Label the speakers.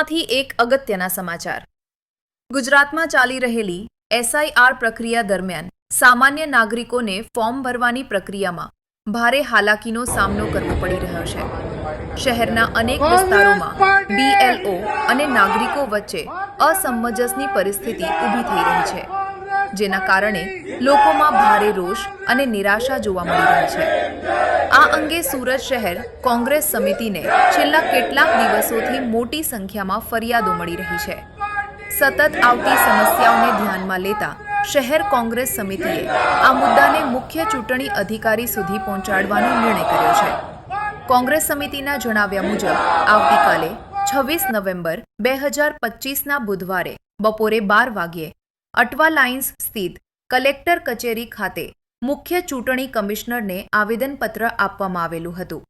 Speaker 1: સુરતમાંથી એક અગત્યના સમાચાર। ગુજરાતમાં ચાલી રહેલી એસઆઈઆર પ્રક્રિયા દરમિયાન સામાન્ય નાગરિકોને ફોર્મ ભરવાની પ્રક્રિયામાં ભારે હાલાકીનો સામનો કરવો પડી રહ્યો છે। શહેરના અનેક વિસ્તારોમાં બીએલઓ અને નાગરિકો વચ્ચે અસમંજસની પરિસ્થિતિ ઊભી થઈ રહી છે, જેના કારણે લોકોમાં ભારે રોષ અને નિરાશા જોવા મળી રહી છે। આ અંગે સુરત શહેર કોંગ્રેસ સમિતિને છેલ્લા કેટલાક દિવસોથી મોટી સંખ્યામાં ફરિયાદો મળી રહી છે। સતત આવતી સમસ્યાઓને ધ્યાનમાં લેતા શહેર કોંગ્રેસ સમિતિએ આ મુદ્દાને મુખ્ય ચૂંટણી અધિકારી સુધી પહોંચાડવાનો નિર્ણય કર્યો છે। કોંગ્રેસ સમિતિના જણાવ્યા મુજબ આવતીકાલે 26 નવેમ્બર 2025ના બુધવારે બપોરે 12 વાગ્યે અટવા લાઇન્સ સ્થિત કલેક્ટર કચેરી ખાતે મુખ્ય ચૂંટણી કમિશનરને આવેદનપત્ર આપવામાં આવેલું હતું।